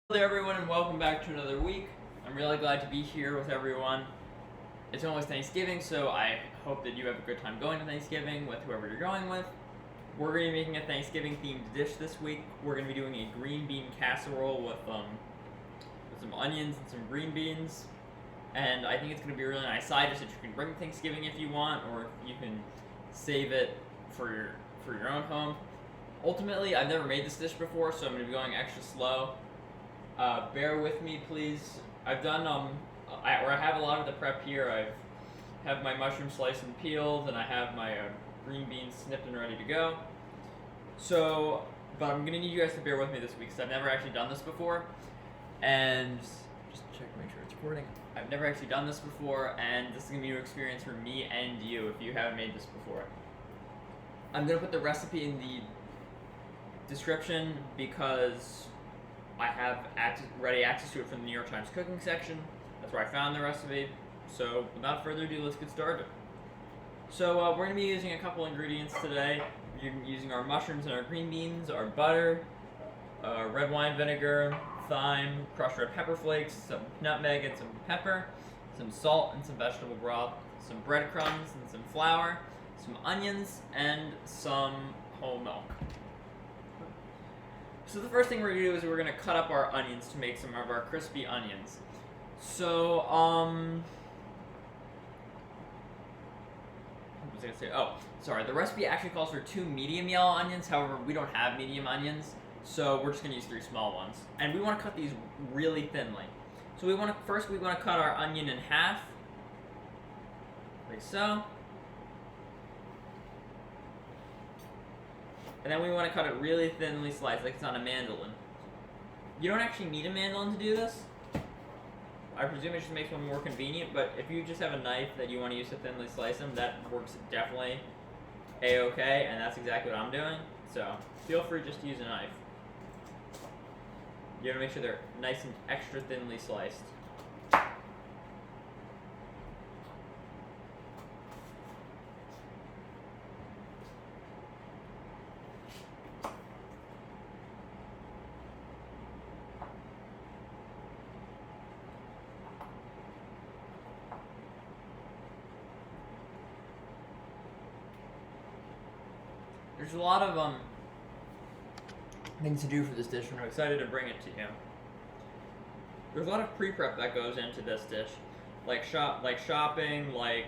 Hello there everyone and welcome back to another week. I'm really glad to be here with everyone. It's almost Thanksgiving, so I hope that you have a good time going to Thanksgiving with whoever you're going with. We're going to be making a Thanksgiving themed dish this week. We're going to be doing a green bean casserole with some onions and some green beans. And I think it's going to be a really nice side dish that you can bring to Thanksgiving if you want, or you can save it for your own home. Ultimately, I've never made this dish before, so I'm going to be going extra slow. Bear with me, please. I've done where I have a lot of the prep here. I have my mushroom sliced and peeled, and I have my green beans snipped and ready to go. So, but I'm gonna need you guys to bear with me this week because I've never actually done this before, and just check to make sure it's recording. I've never actually done this before, and this is gonna be a new experience for me and you if you haven't made this before. I'm gonna put the recipe in the description because I have ready access to it from the New York Times cooking section. That's where I found the recipe. So without further ado, let's get started. So we're going to be using a couple ingredients today. We're using our mushrooms and our green beans, our butter, red wine vinegar, thyme, crushed red pepper flakes, some nutmeg and some pepper, some salt and some vegetable broth, some breadcrumbs and some flour, some onions, and some whole milk. So the first thing we're going to do is we're going to cut up our onions to make some of our crispy onions. So, what was I going to say? Oh, sorry. The recipe actually calls for 2 medium yellow onions. However, we don't have medium onions, so we're just going to use 3 small ones. And we want to cut these really thinly. So we want to cut our onion in half, like so. And then we want to cut it really thinly sliced, like it's on a mandoline. You don't actually need a mandoline to do this. I presume it just makes one more convenient, but if you just have a knife that you want to use to thinly slice them, that works definitely a-okay, and that's exactly what I'm doing. So feel free just to use a knife. You have to make sure they're nice and extra thinly sliced. There's a lot of things to do for this dish, and I'm excited to bring it to you. There's a lot of pre-prep that goes into this dish, like shopping, like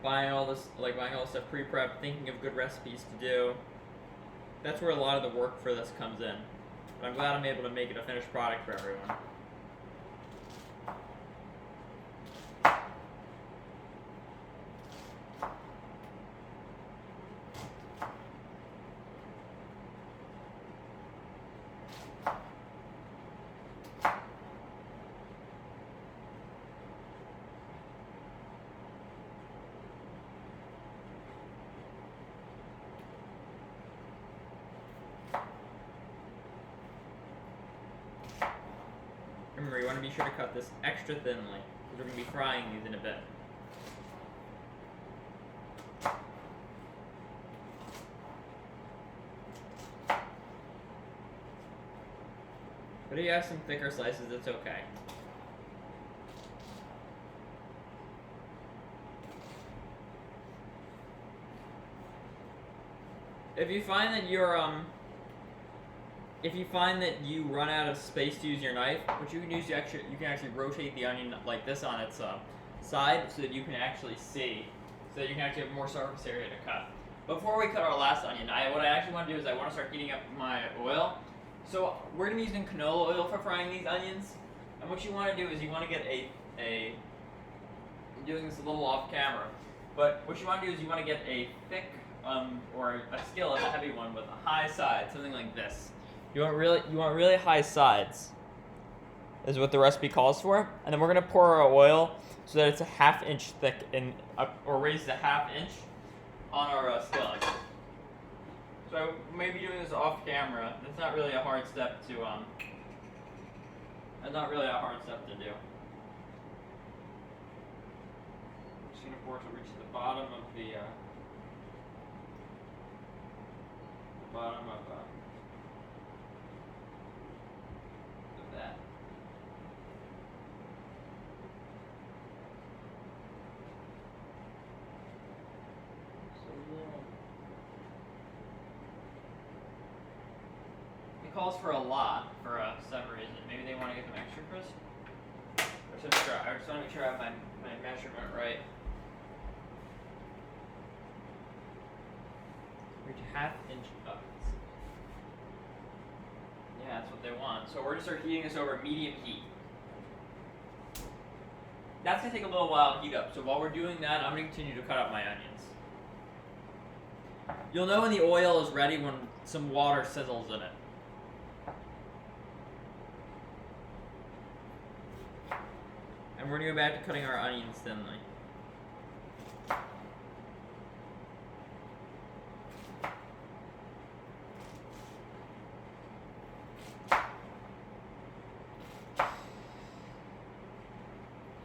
buying all this stuff pre-prep, thinking of good recipes to do. That's where a lot of the work for this comes in. But I'm glad I'm able to make it a finished product for everyone. Remember, you want to be sure to cut this extra thinly, because we're going to be frying these in a bit. But if you have some thicker slices, it's okay. If you find that you run out of space to use your knife, what you can use, you can actually rotate the onion like this on its side so that you can actually see, so that you can actually have more surface area to cut. Before we cut our last onion, what I actually want to do is I want to start heating up my oil. So we're going to be using canola oil for frying these onions. And what you want to do is you want to get I'm doing this a little off camera, but what you want to do is you want to get a thick, or a skillet, a heavy one with a high side, something like this. You want really high sides, is what the recipe calls for. And then we're going to pour our oil so that it's a ½ inch thick, or raised a ½ inch on our skillet. So I may be doing this off camera. That's not really a hard step to do. Just gonna pour it to reach the bottom of the bottom of calls for a lot for some reason. Maybe they want to get them extra crisp. I just want to make sure I have my measurement right. Reach half-inch ovens. Yeah, that's what they want. So we're going to start heating this over medium heat. That's going to take a little while to heat up. So while we're doing that, I'm going to continue to cut up my onions. You'll know when the oil is ready when some water sizzles in it. And we're going to go back to cutting our onions thinly.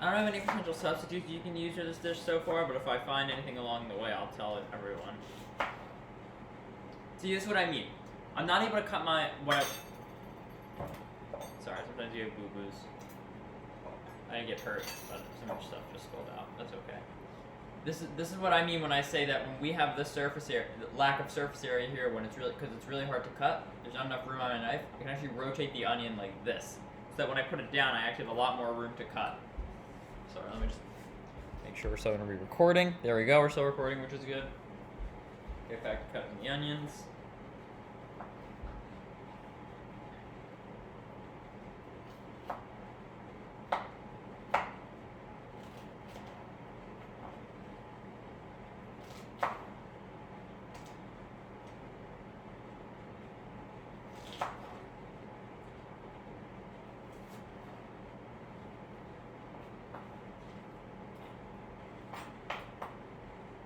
I don't have any potential substitutes you can use for this dish so far, but if I find anything along the way, I'll tell everyone. See, this is what I mean. I'm not able to cut Sorry, sometimes you have boo-boos. I didn't get hurt, but so much stuff just spilled out. That's okay. This is what I mean when I say that when we have this surface area, the lack of surface area here, because it's really hard to cut, there's not enough room on my knife, I can actually rotate the onion like this. So that when I put it down, I actually have a lot more room to cut. Sorry, let me just make sure we're still going to be recording. There we go, we're still recording, which is good. Get back to cutting the onions.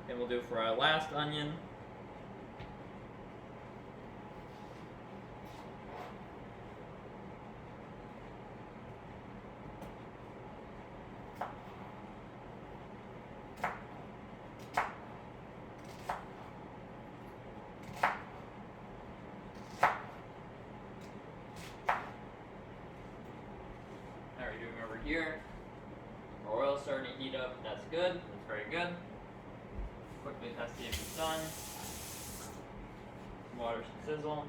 And we'll do for our last onion. How are we doing over here? Our oil's starting to heat up. That's good. That's very good. Quickly test see if it's done. Water should sizzle.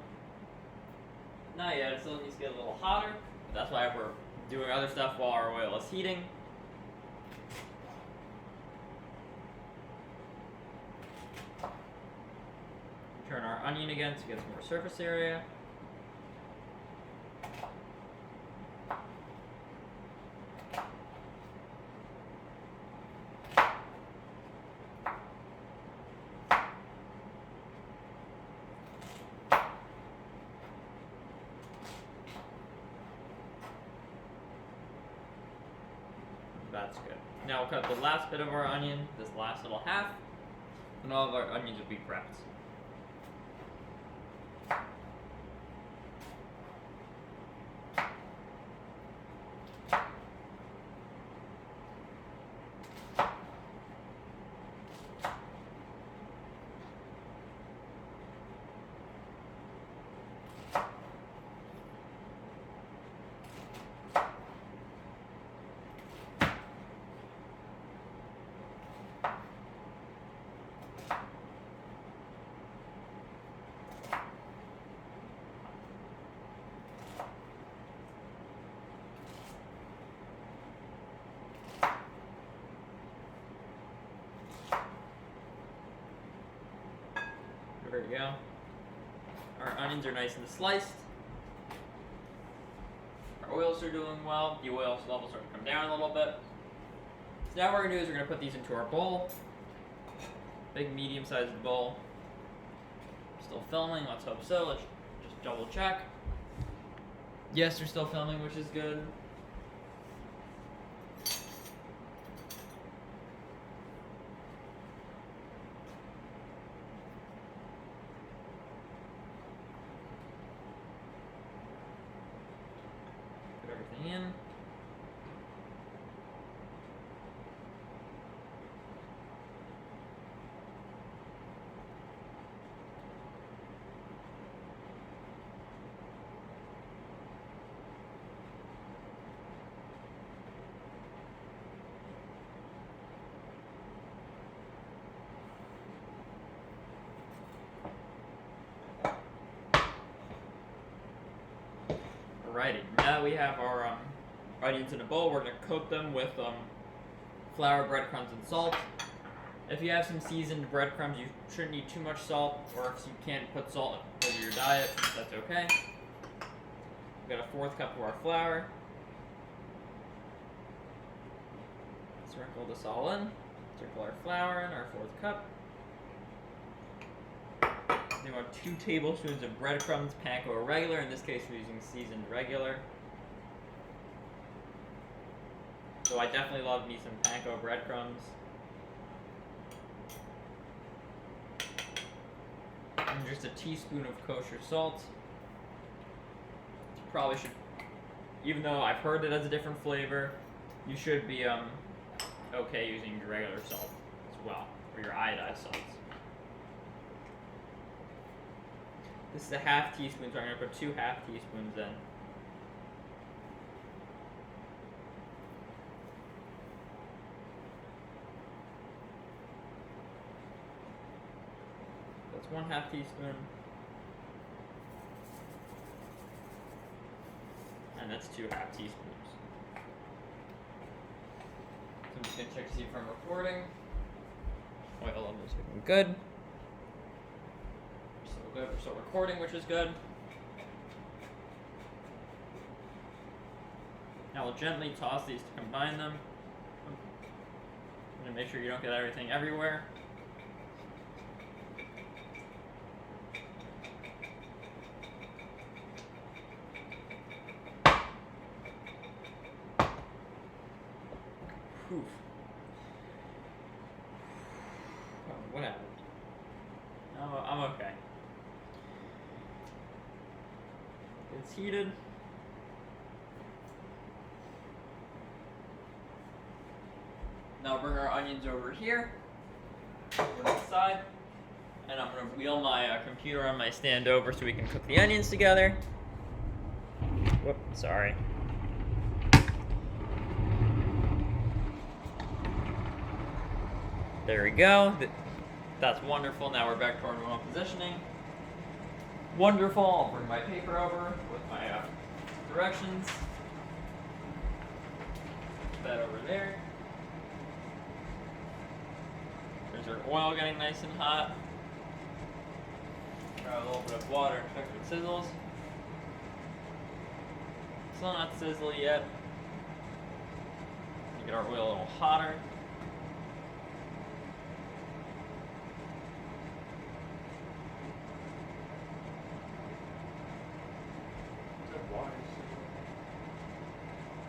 Not yet, it still needs to get a little hotter. But that's why we're doing other stuff while our oil is heating. Turn our onion again to get some more surface area. That's good. Now we'll cut the last bit of our onion, this last little half, and all of our onions will be prepped. There we go. Our onions are nice and sliced. Our oils are doing well. The oil level starting to come down a little bit. So now what we're going to do is we're going to put these into our bowl. Big medium-sized bowl. Still filming, let's hope so. Let's just double check. Yes, they're still filming, which is good. Put everything in. Alrighty, now that we have our onions in a bowl, we're going to coat them with flour, breadcrumbs, and salt. If you have some seasoned breadcrumbs, you shouldn't need too much salt, or if you can't put salt over your diet, that's okay. We've got a 1/4 cup of our flour. Sprinkle this all in. Sprinkle our flour in, our 1/4 cup. Then we want 2 tablespoons of breadcrumbs, panko or regular. In this case, we're using seasoned regular. So I definitely love me some panko breadcrumbs. And just a teaspoon of kosher salt. You probably should, even though I've heard it has a different flavor, you should be okay using your regular salt as well, or your iodized salts. This is a 1/2 teaspoon, so I'm going to put 2 1/2 teaspoons in. That's 1/2 teaspoon. And that's 2 1/2 teaspoons. So I'm just going to check to see if I'm recording. Oil level is looking good. Good. We're still recording, which is good. Now we'll gently toss these to combine them. I'm going to make sure you don't get everything everywhere. Whew. Oh, what happened? Oh, I'm okay. It's heated. Now bring our onions over here, over to the side, and I'm going to wheel my computer on my stand over so we can cook the onions together. Whoop, sorry. There we go. That's wonderful. Now we're back to our normal positioning. Wonderful. I'll bring my paper over with my directions. Put that over there. There's our oil getting nice and hot. Try a little bit of water and check if it sizzles. Still not sizzly yet. Get our oil a little hotter.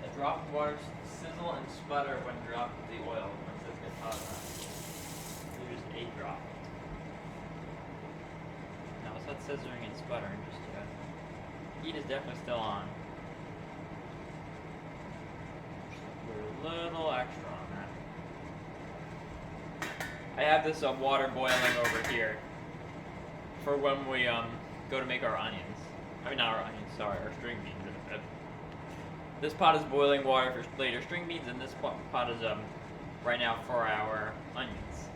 A drop of water sizzle and sputter when dropped in the oil once it gets hot enough. Just 8 drops. Now it's not scissoring and sputtering just yet. Heat is definitely still on. Just put a little extra on that. I have this water boiling over here for when we go to make our onions. I mean, not our onions, sorry, our string beans. This pot is boiling water for later string beans, and this pot is right now for our onions.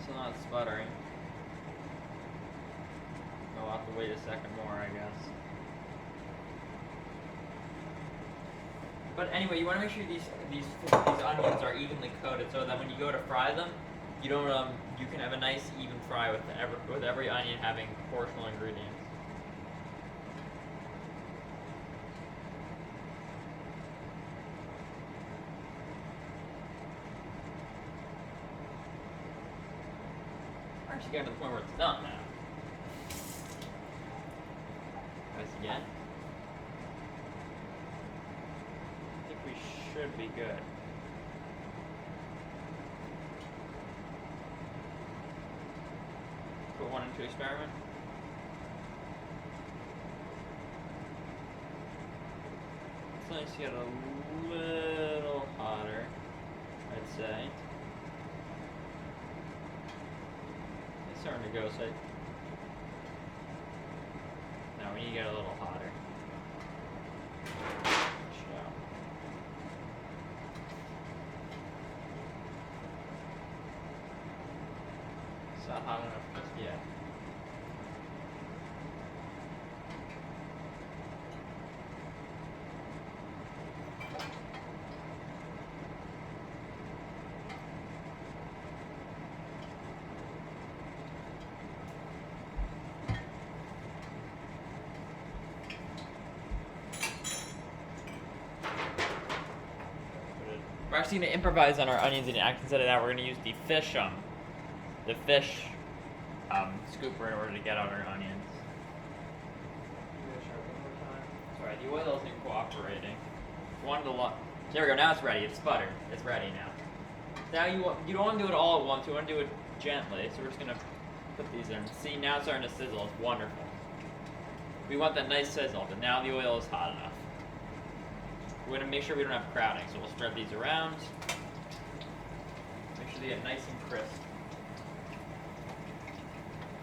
Still not sputtering. I'll have to wait a second more, I guess. But anyway, you want to make sure these onions are evenly coated, so that when you go to fry them, you don't you can have a nice even fry with every onion having proportional ingredients. We're actually getting to the point where it's done now. Again. I think we should be good. Put one into experiment. It's nice to get a little hotter, I'd say. It's starting to go, so No, we need to get a little hotter. It's not hot enough just yet. We're actually going to improvise on our onions, and instead of that, we're going to use the fish scooper in order to get out our onions. Sorry, the oil isn't cooperating. There we go. Now it's ready. It's sputtered. It's ready now. Now you don't want to do it all at once. You want to do it gently. So we're just going to put these in. See, now it's starting to sizzle. It's wonderful. We want that nice sizzle, but now the oil is hot enough. We're going to make sure we don't have crowding, so we'll spread these around. Make sure they get nice and crisp.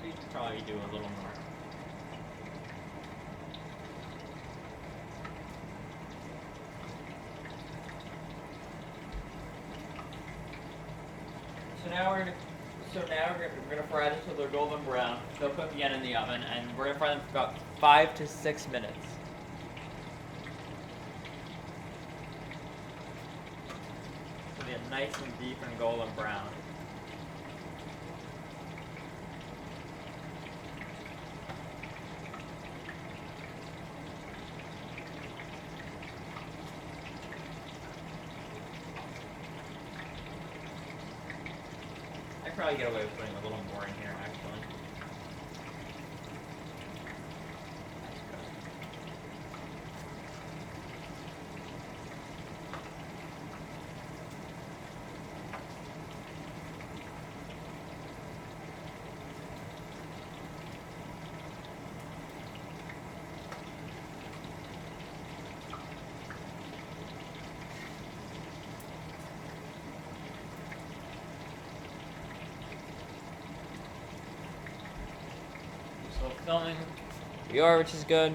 We should probably do a little more. So now we're gonna fry them until they're golden brown. They'll cook again in the oven, and we're gonna fry them for about 5 to 6 minutes. So they get nice and deep and golden brown. I'd probably get away with putting a little more in here, actually. Filming. We are, which is good.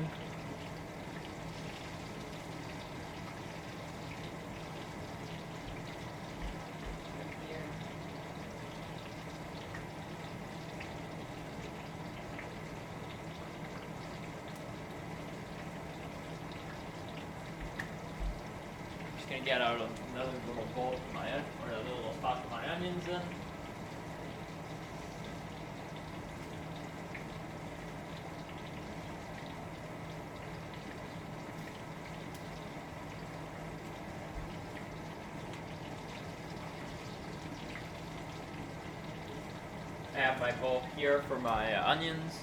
Just gonna get out another little bowl for my or another little spot for my onions in. I have my bowl here for my onions.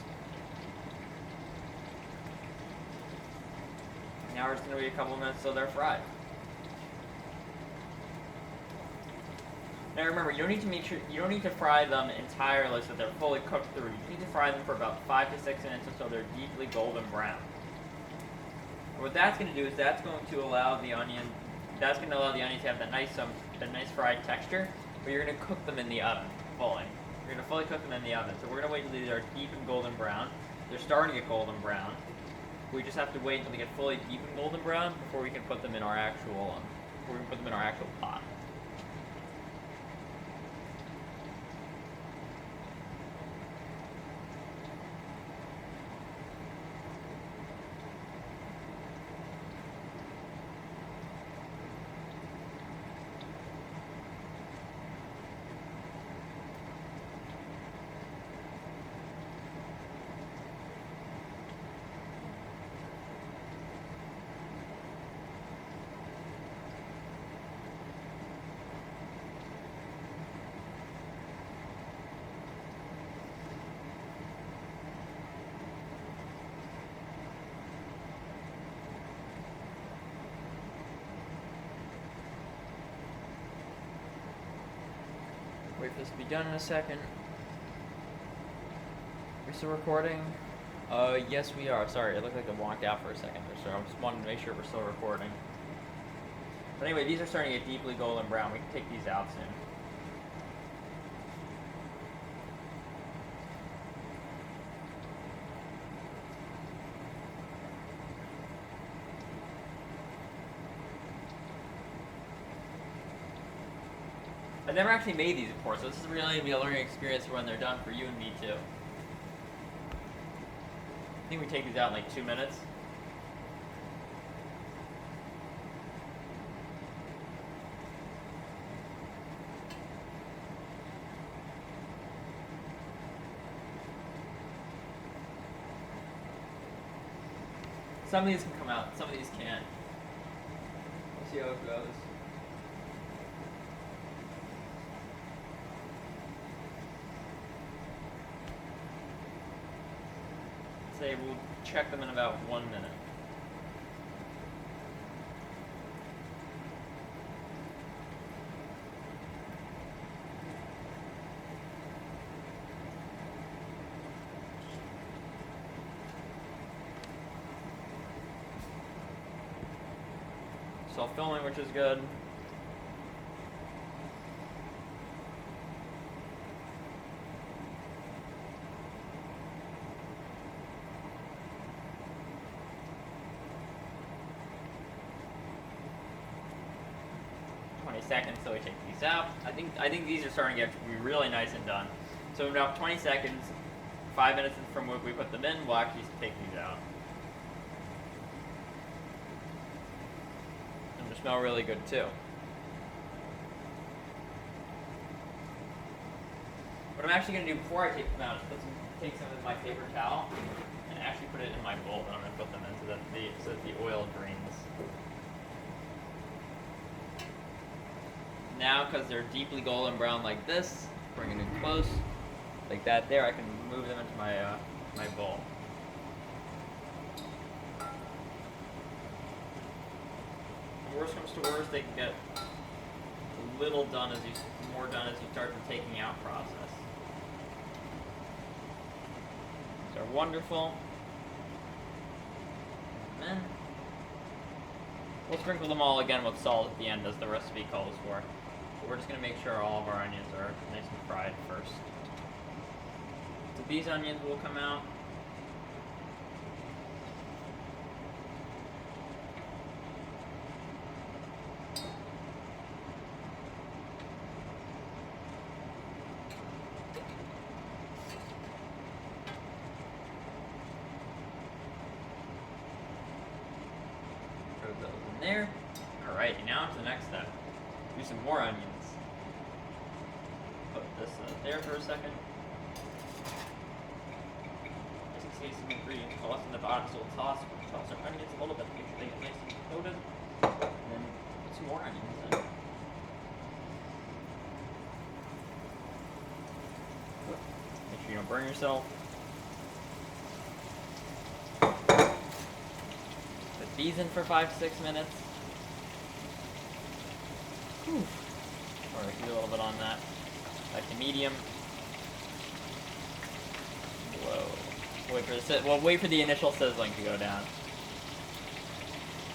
Now we're just going to wait a couple minutes till they're fried. Now remember, you don't need to fry them entirely so they're fully cooked through. You need to fry them for about 5 to 6 minutes until they're deeply golden brown. And what that's going to do is that's going to allow the onions to have the nice fried texture, but you're going to cook them in the oven fully. You're going to fully cook them in the oven. So we're going to wait until these are deep and golden brown. They're starting to get golden brown. We just have to wait until they get fully deep and golden brown before we can put them in our actual pot. Wait for this to be done in a second. We're still recording? Yes we are. Sorry, it looked like it walked out for a second there, so I just wanted to make sure we're still recording. But anyway, these are starting to get deeply golden brown. We can take these out soon. never actually made these before, so this is really going to be a learning experience for when they're done for you and me too. I think we take these out in like 2 minutes. Some of these can come out, some of these can't. We'll see how it goes. Say we'll check them in about 1 minute. Self-filming, which is good. Seconds till we take these out. I think these are starting to get to be really nice and done. So in about 20 seconds, 5 minutes from when we put them in, we'll actually take these out. And they smell really good too. What I'm actually going to do before I take them out is take some of my paper towel and actually put it in my bowl that I'm going to put them in so that the oil drains. Now, because they're deeply golden brown like this, bring it in close, like that there, I can move them into my my bowl. Worst comes to worst, they can get a little done more done as you start the taking out process. These are wonderful. And then we'll sprinkle them all again with salt at the end, as the recipe calls for. But we're just going to make sure all of our onions are nice and fried first. So these onions will come out. Throw those in there. Alright, now to the next step. Do some more onions. Put this there for a second. As you can see, some ingredients tossed in the bottom, so we'll toss our onions a little bit, make sure they get nice and coated. And then put some more onions in. Make sure you don't burn yourself. Put these in for 5 to 6 minutes. Alright, do a little bit on that. Back to medium. Whoa. Wait for the initial sizzling to go down.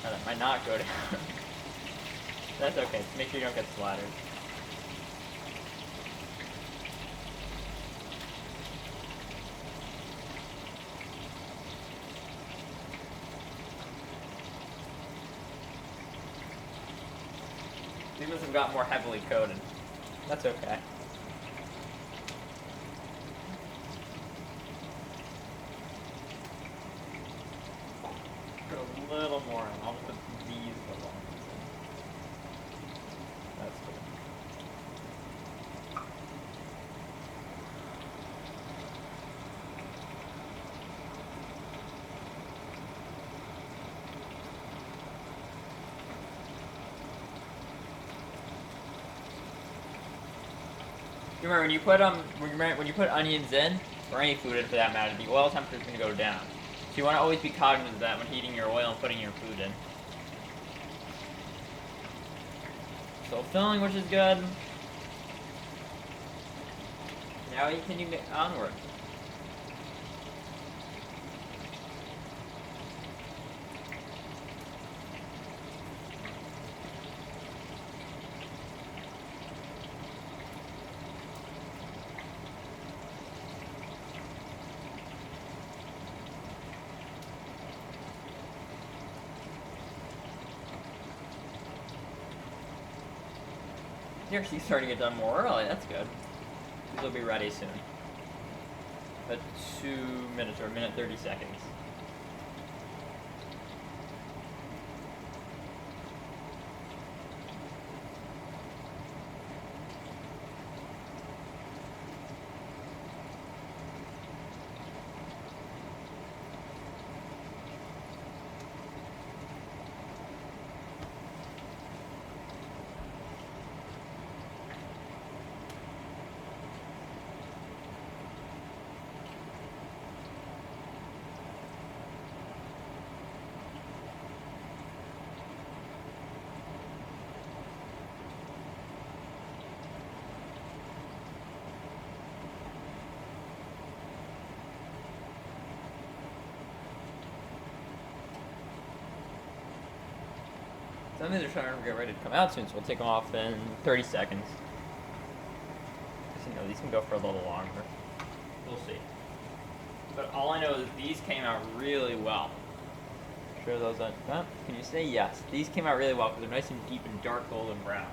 Now that might not go down. That's okay. Make sure you don't get splattered. These ones have got more heavily coated. That's okay. Put a little more in. I'll just put these little ones in. That's good. Remember, when you put onions in, or any food in for that matter, the oil temperature is going to go down. So you want to always be cognizant of that when heating your oil and putting your food in. So filling, which is good. Now you continue onward. They're actually starting to get done more early. That's good. These will be ready soon. But 2 minutes or a minute 30 seconds. Some of these are trying to get ready to come out soon, so we'll take them off in 30 seconds. You know, these can go for a little longer. We'll see. But all I know is these came out really well. Sure those aren't... Huh? Can you say yes? These came out really well because they're nice and deep and dark golden brown.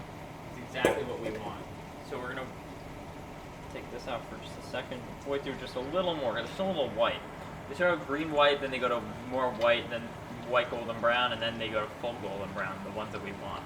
It's exactly what we want. So we're going to take this out for just a second. Wait through just a little more. They're still a little white. They start with green white, then they go to more white, then white golden brown, and then they go to full golden brown, the ones that we want.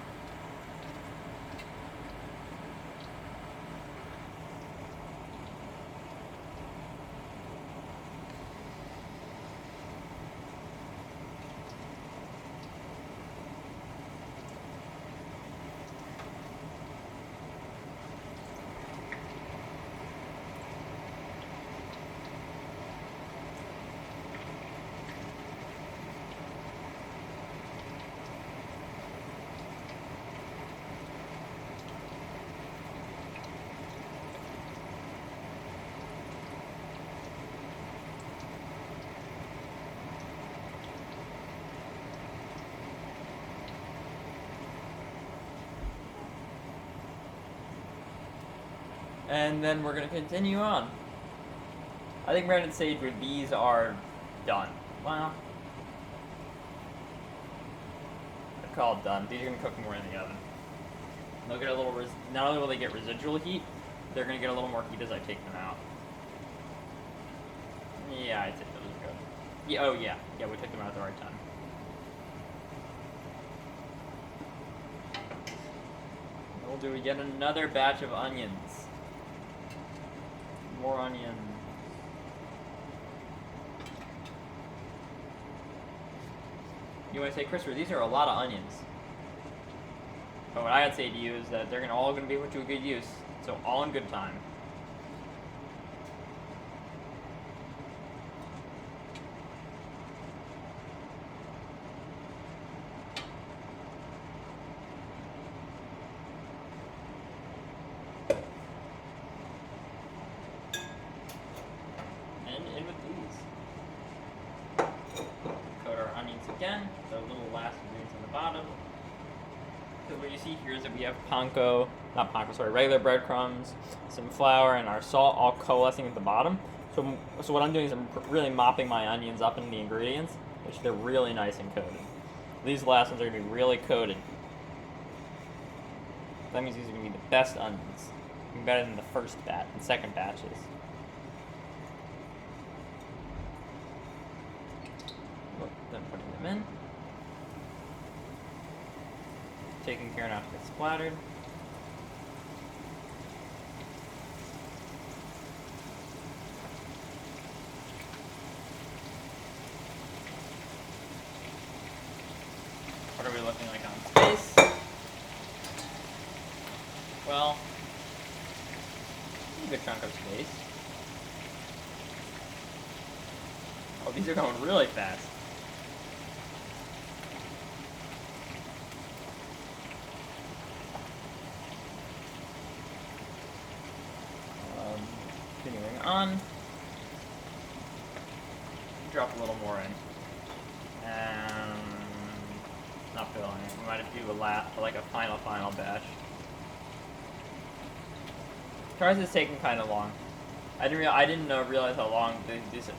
And then we're going to continue on. I think we're at the stage where these are done. Well, I call it done. These are going to cook more in the oven. They'll get a little, not only will they get residual heat, they're going to get a little more heat as I take them out. Yeah, I'd say those are good. Yeah, oh yeah. Yeah, we took them out at the right time. We'll do, we get another batch of onions. More onions. You might say, Christopher, these are a lot of onions. But what I'd say to you is that they're all going to be put to a good use. So all in good time. Again, the little last ingredients on the bottom. Because what you see here is that we have panko, not panko, sorry, regular breadcrumbs, some flour, and our salt all coalescing at the bottom. So what I'm doing is I'm really mopping my onions up in the ingredients, which they're really nice and coated. These last ones are going to be really coated. That means these are going to be the best onions. Better than the first batch and second batches. Then putting them in. Taking care not to get splattered. What are we looking like on space? Well, a good chunk of space. Oh, these are going really fast. Continuing on. Drop a little more in. And not filling it. We might have to do like a final batch. Ours is taking kind of long. I didn't realize how long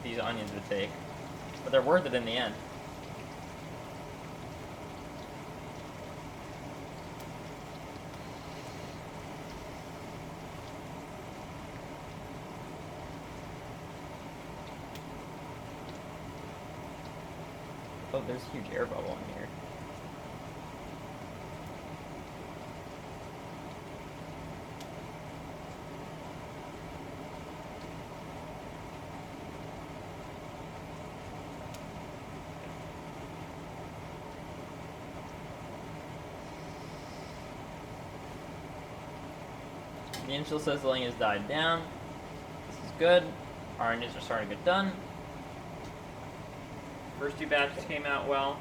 these onions would take, but they're worth it in the end. Oh, there's a huge air bubble in here. The initial sizzling has died down. This is good. Our onions are starting to get done. First two batches came out well.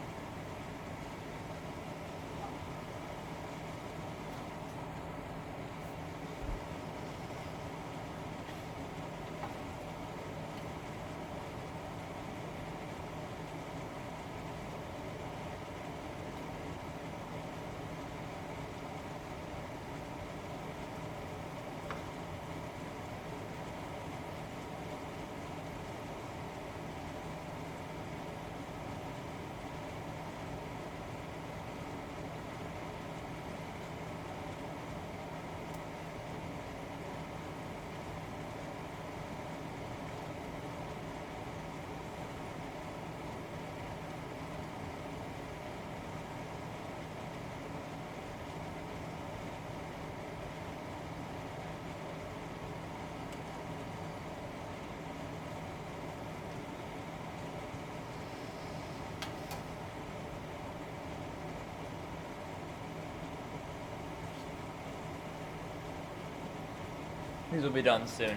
These will be done soon.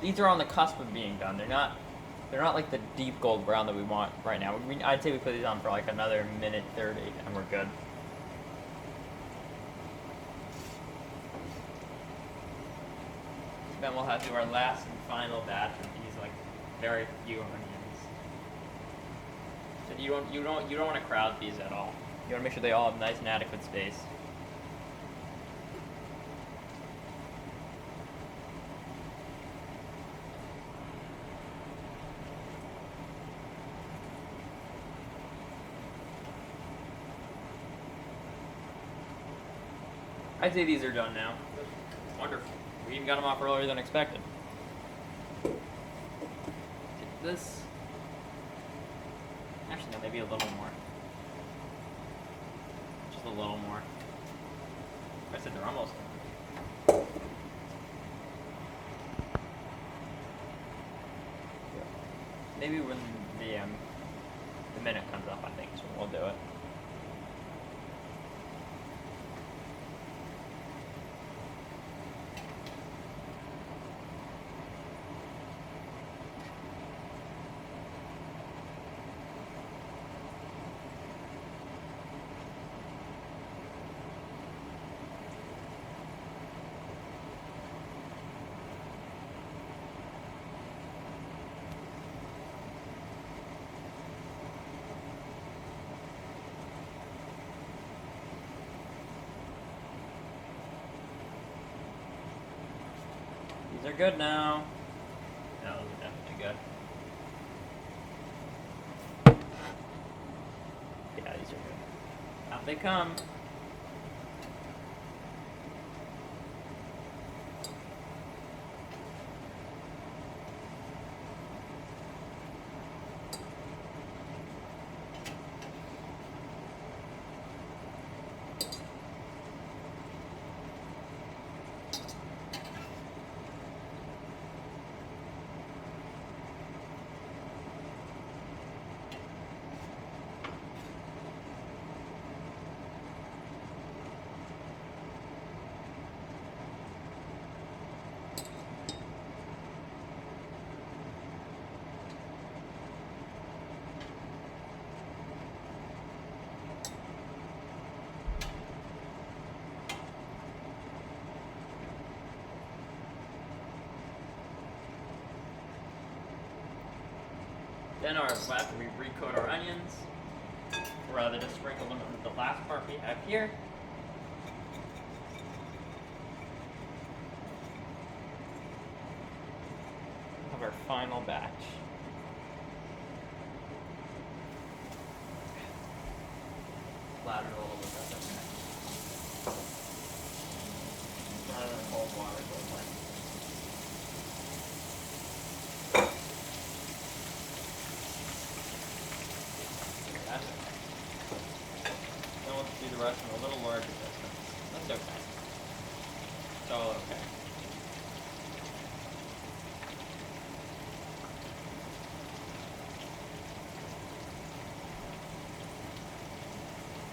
These are on the cusp of being done. They're not like the deep gold brown that we want right now. I'd say we put these on for like another minute 30 and we're good. Then we'll have to do our last and final batch of these like very few onions. So you don't want to crowd these at all. You want to make sure they all have nice and adequate space. I'd say these are done now. Wonderful. We even got them off earlier than expected. Take this. Actually, no, maybe a little more. Just a little more. I said they're almost done. Maybe when the minute comes up, I think, so we'll do it. These are good now. No, those are definitely good. Yeah, these are good. Out they come. Then after we recoat our onions, or rather just sprinkle them with the last part we have here. Of our final batch. Louder a little bit, that's okay. Rather than cold water, cold water. That's okay. Then we'll do the rest in a little larger distance. That's okay. It's all okay.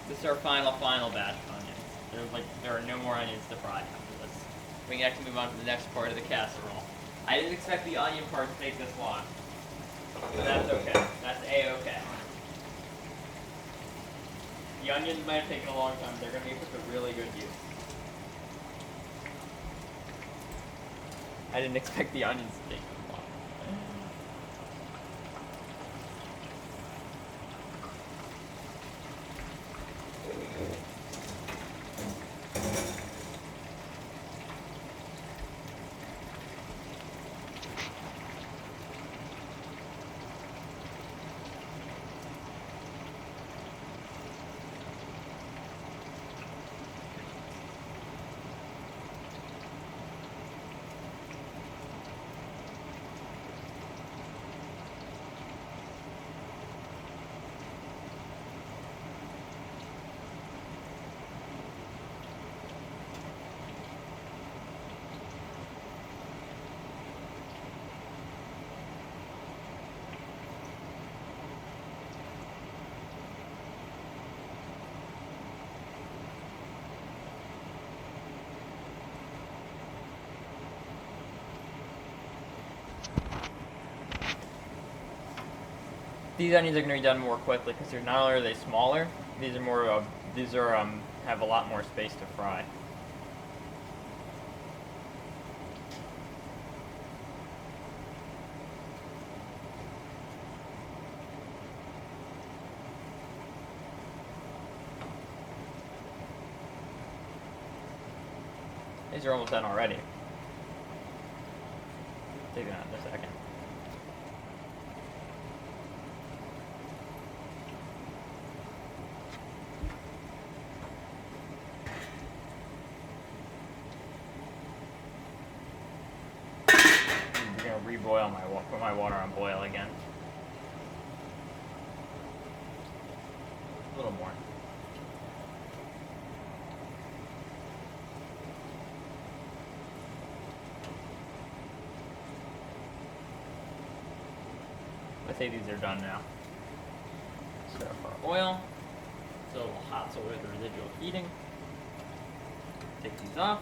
This is our final batch of onions. There are no more onions to fry after this. We can actually move on to the next part of the casserole. I didn't expect the onion part to take this long. But that's okay. That's A-okay. The onions might have taken a long time. They're going to be put to really good use. I didn't expect the onions to take this long. These onions are going to be done more quickly because they're not only are they smaller, these are have a lot more space to fry. These are almost done already. Take it out in a second. Reboil put my water on boil again. A little more. I say these are done now. Set up our oil. It's a little hot, so we have the residual heating. Take these off.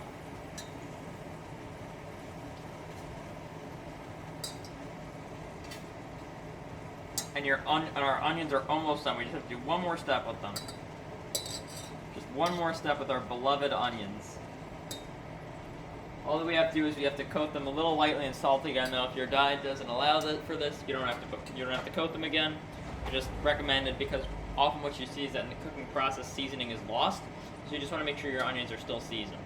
And our onions are almost done. We just have to do one more step with them. Just one more step with our beloved onions. All that we have to do is we have to coat them a little lightly in salt again. Now, if your diet doesn't allow for this, you don't have to coat them again. I just recommend it because often what you see is that in the cooking process, seasoning is lost. So you just want to make sure your onions are still seasoned.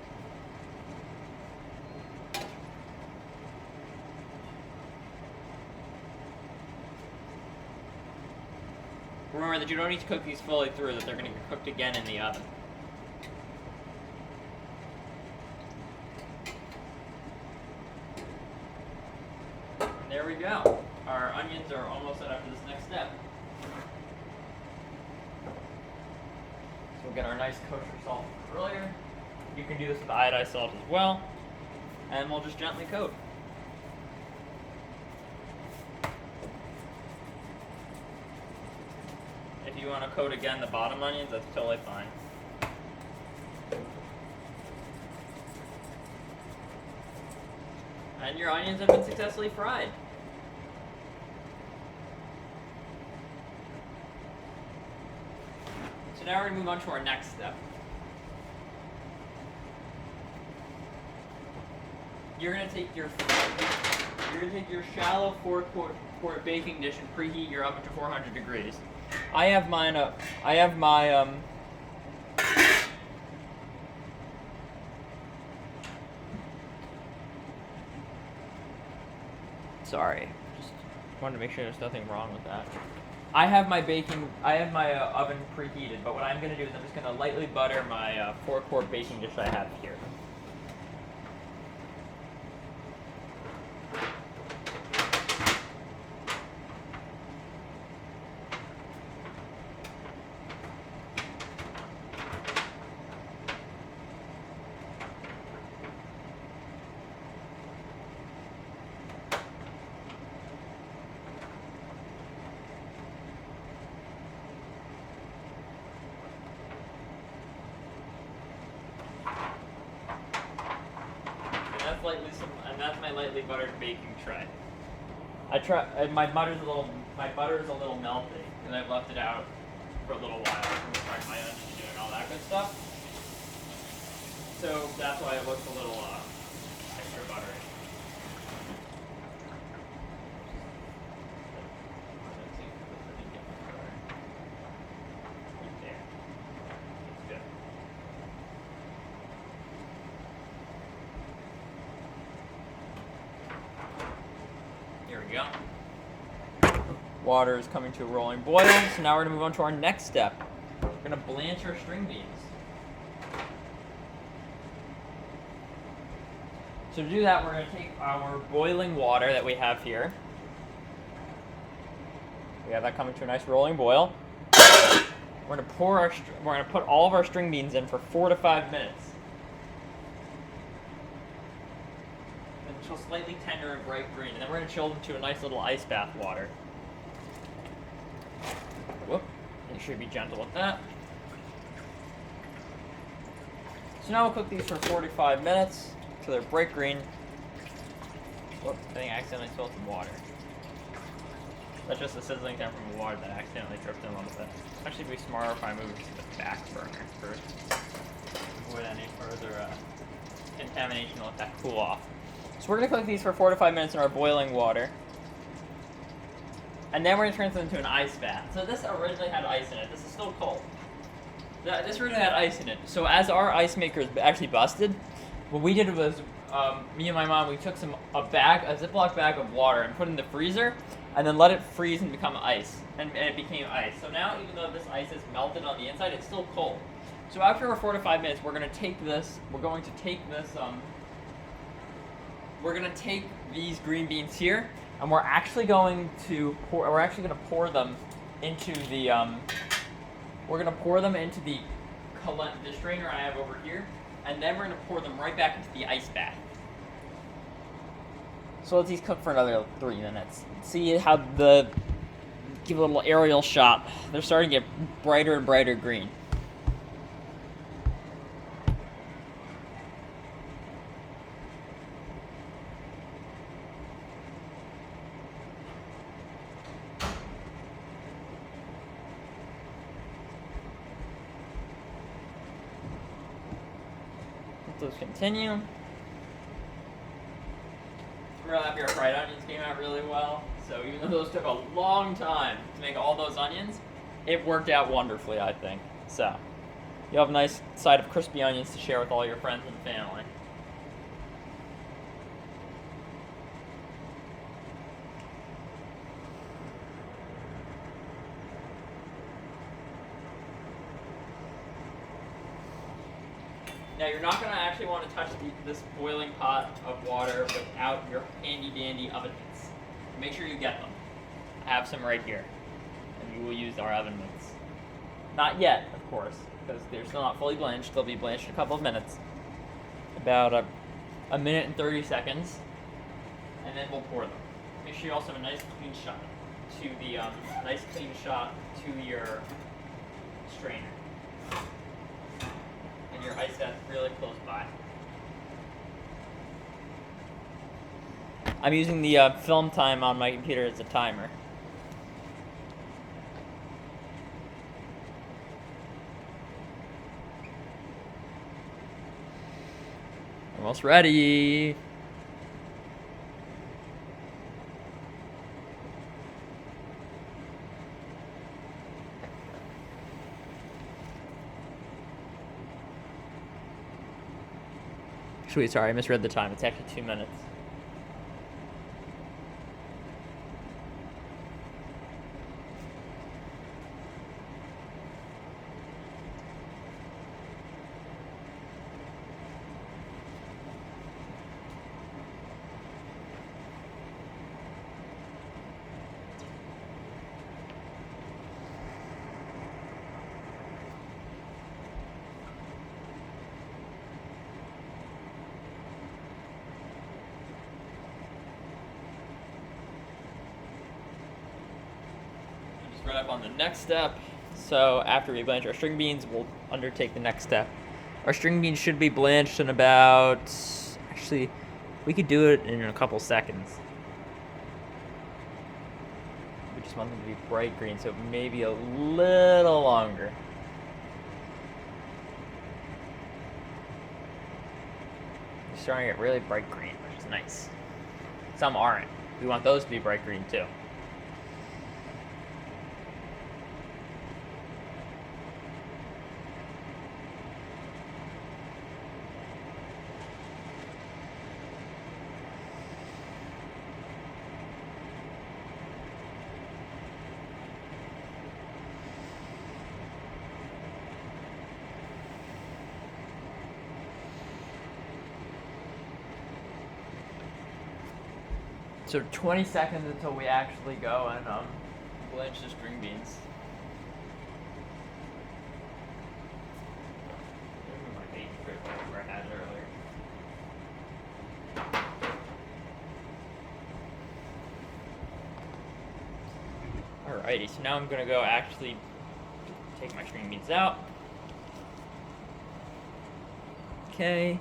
Remember that you don't need to cook these fully through, that they're going to get cooked again in the oven. And there we go. Our onions are almost set up for this next step. So we'll get our nice kosher salt earlier. You can do this with iodized salt as well. And we'll just gently coat. If you want to coat again the bottom onions, that's totally fine. And your onions have been successfully fried. So now we're going to move on to our next step. You're going to take your You're gonna take your shallow 4-quart baking dish and preheat your oven to 400 degrees. I have mine up. I have my Sorry, just wanted to make sure there's nothing wrong with that. I have my oven preheated, but what I'm gonna do is I'm just gonna lightly butter my 4-quart baking dish I have here. That's my lightly buttered baking tray. My butter's a little melty, and I've left it out for a little while. I'm frying my onions and doing all that good stuff. So that's why it looks a little extra buttery. Go. Water is coming to a rolling boil, so now we're going to move on to our next step. We're going to blanch our string beans. So to do that, we're going to take our boiling water that we have here. We have that coming to a nice rolling boil. We're going to put all of our string beans in for 4 to 5 minutes. Until slightly tender and bright green, and then we're going to chill them to a nice little ice bath water. Whoop, make sure you be gentle with that. So now we'll cook these for 45 minutes until they're bright green. Whoop, I think I accidentally spilled some water. That's just the sizzling time from the water that accidentally dripped in a little bit. Actually, it'd be smarter if I moved to the back burner first. Avoid any further contamination and let that cool off. So we're going to cook these for 4 to 5 minutes in our boiling water. And then we're going to turn them into an ice bath. So this originally had ice in it. This is still cold. This originally had ice in it. So as our ice makers actually busted, what we did was, me and my mom, we took a Ziploc bag of water and put it in the freezer, and then let it freeze and become ice. And it became ice. So now, even though this ice is melted on the inside, it's still cold. So after 4 to 5 minutes, we're going to take these green beans here, and we're actually going to pour them into the the strainer I have over here, and then we're going to pour them right back into the ice bath. So let these cook for another 3 minutes. See how give a little aerial shot. They're starting to get brighter and brighter green. Let's continue. I'm real happy our fried onions came out really well. So even though those took a long time to make all those onions, it worked out wonderfully, I think. So you'll have a nice side of crispy onions to share with all your friends and family. Now you're not going to actually want to touch this boiling pot of water without your handy-dandy oven mitts. Make sure you get them. I have some right here, and we will use our oven mitts. Not yet, of course, because they're still not fully blanched. They'll be blanched in a couple of minutes, about a minute and 30 seconds, and then we'll pour them. Make sure you also have a nice clean shot to your strainer. Your ice bath really close by. I'm using the film time on my computer as a timer. Almost ready. Actually, sorry, I misread the time. It's actually 2 minutes. Right up on the next step. So after we blanch our string beans, we'll undertake the next step. Our string beans should be blanched in about, actually, we could do it in a couple seconds. We just want them to be bright green, so maybe a little longer. They're starting to get really bright green, which is nice. Some aren't. We want those to be bright green too. So 20 seconds until we actually go and blanch the string beans. My baby strip where I had it earlier. Alrighty, so now I'm gonna go actually take my string beans out. Okay.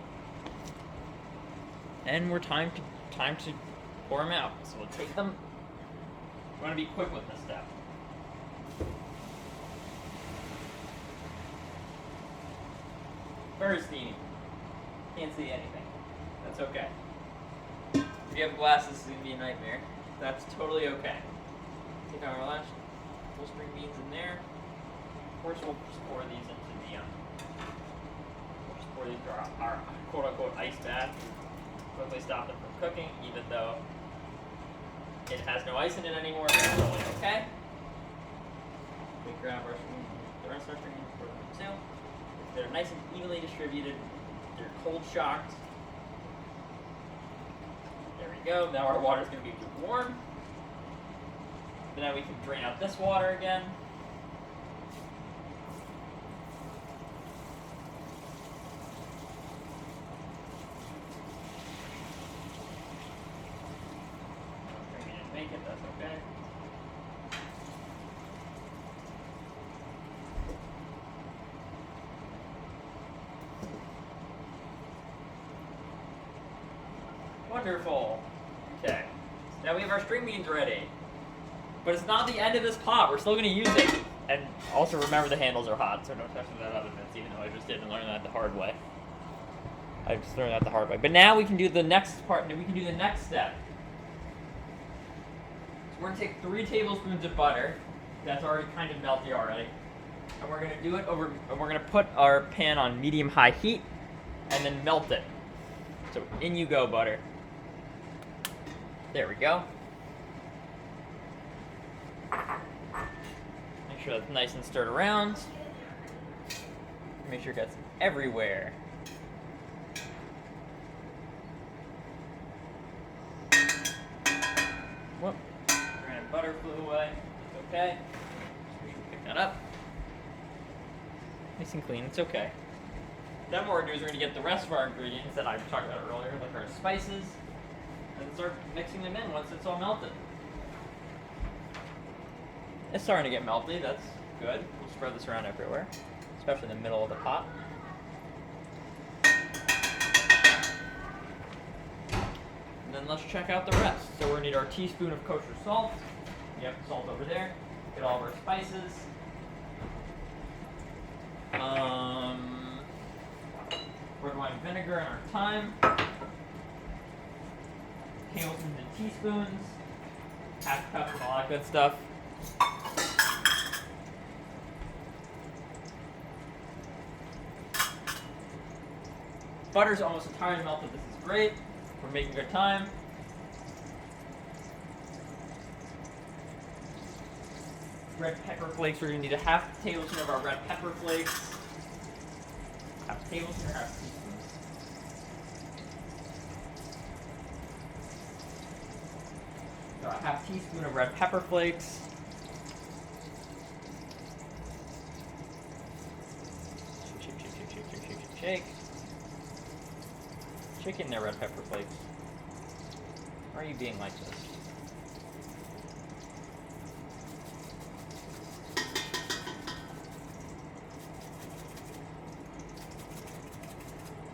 And we're time to pour them out. So we'll take them. We want to be quick with this step. Very steamy. Can't see anything. That's okay. If you have glasses, this is going to be a nightmare. That's totally okay. Take our last full string beans in there. Of course, we'll just pour these into the we'll just pour these into our quote-unquote ice bath. Quickly stop them from cooking, even though it has no ice in it anymore, but it's totally okay. We grab the rest of our string beans, pour them in too. They're nice and evenly distributed. They're cold shocked. There we go. Now our water's going to be warm. But now we can drain out this water again. Make it, that's okay. Wonderful. Okay. Now we have our string beans ready. But it's not the end of this pot. We're still going to use it. And also remember the handles are hot, so don't touch that oven mitts, even though I just didn't learn that the hard way. I just learned that the hard way. But now we can do the next part. We can do the next step. We're going to take 3 tablespoons of butter. That's already kind of melty already. And we're going to do it over, and we're going to put our pan on medium-high heat and then melt it. So in you go, butter. There we go. Make sure that's nice and stirred around. Make sure it gets everywhere. Whoop. Butter flew away. It's okay. Pick that up. Nice and clean. It's okay. Then what we're going to do is we're going to get the rest of our ingredients that I talked about earlier, like our spices, and start mixing them in once it's all melted. It's starting to get melty. That's good. We'll spread this around everywhere, especially in the middle of the pot. And then let's check out the rest. So we're going to need our teaspoon of kosher salt. Yep, salt over there. Get all of our spices. Red wine vinegar and our thyme. Tablespoons and teaspoons. Half cup and all that good stuff. Butter's almost entirely melted. This is great. We're making good time. Red pepper flakes. We're going to need a half tablespoon of our red pepper flakes. Half tablespoon or half teaspoon? So a half teaspoon of red pepper flakes. Shake, shake, shake, shake, shake, shake, shake, shake. Shake in there, red pepper flakes. Why are you being like this?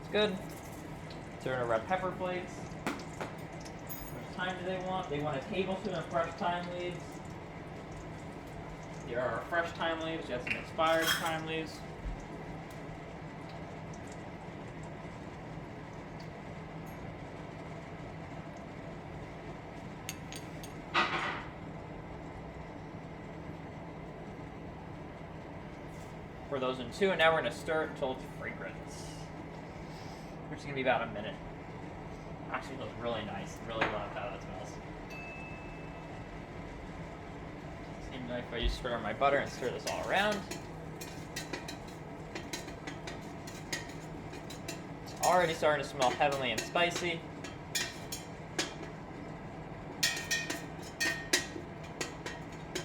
Good. Throw in our red pepper flakes. How much thyme do they want? They want a tablespoon of fresh thyme leaves. Here are our fresh thyme leaves. You have some expired thyme leaves. Pour those in too, and now we're going to stir it until it's fragrant. Which is going to be about a minute. Actually, it looks really nice. Really love how that smells. Same knife I used to stir on my butter and stir this all around. It's already starting to smell heavenly and spicy.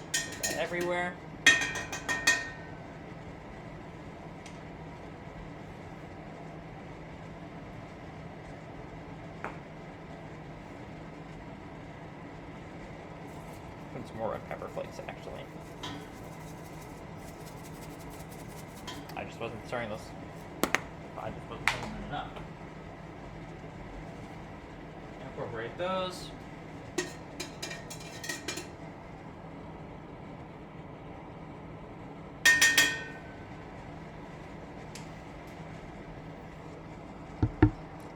Put that everywhere. Some more red pepper flakes, actually. I just wasn't stirring this. I just wasn't putting them enough. Incorporate those.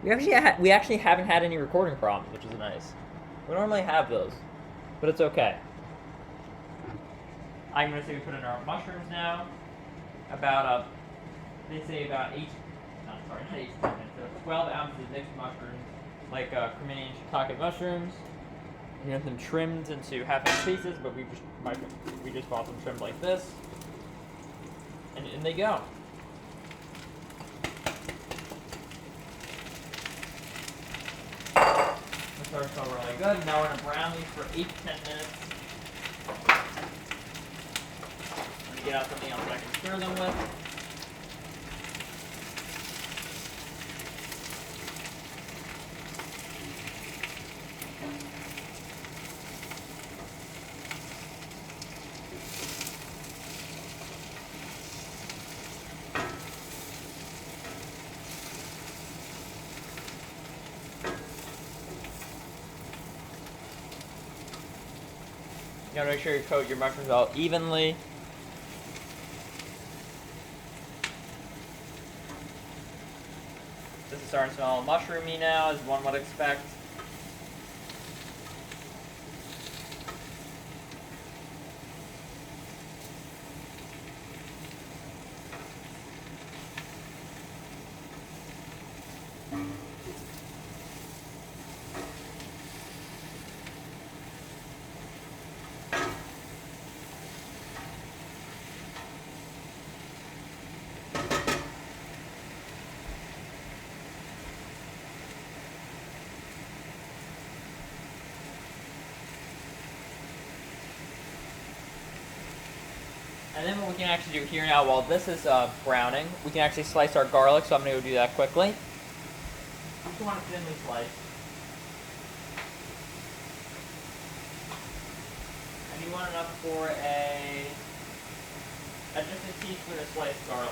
We actually haven't had any recording problems, which is nice. We normally have those, but it's okay. I'm going to say we put in our mushrooms now. They say about 12 ounces of mixed mushrooms, like cremini and shiitake mushrooms. You have them trimmed into half-inch pieces, but we just bought them trimmed like this. And in they go. This starts to smell really good. Now we're going to brown these for 8 to 10 minutes. Get out something else that I can stir them with. You gotta make sure you coat your mushrooms all evenly. This is starting to smell mushroomy now, as one would expect. And then what we can actually do here now, while this is browning, we can actually slice our garlic, so I'm going to go do that quickly. I just want to thinly slice. And you want enough for just a teaspoon of sliced garlic.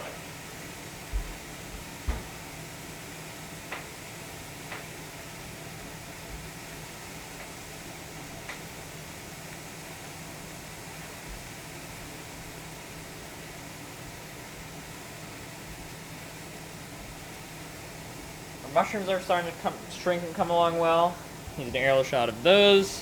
Mushrooms are starting to shrink and come along well. Need an aerial shot of those.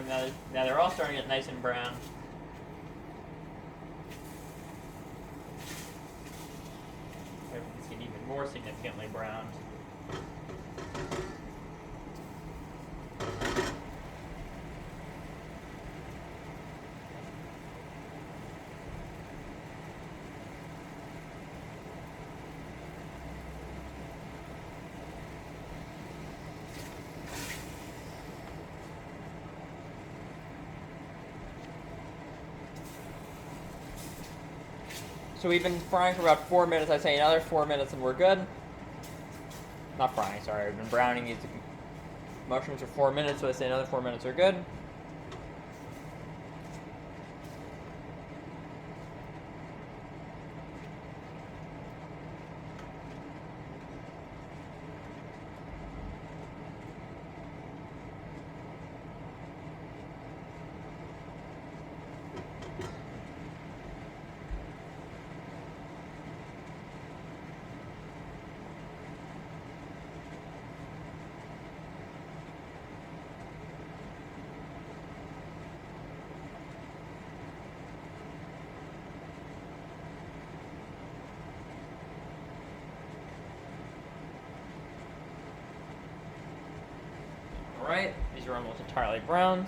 go. Now they're all starting to get nice and brown. These get even more significantly browned. So we've been frying for about 4 minutes. I'd say another 4 minutes and we're good. Not frying, sorry. I've been browning these mushrooms for 4 minutes, so I'd say another 4 minutes are good. Alright, these are almost entirely browned.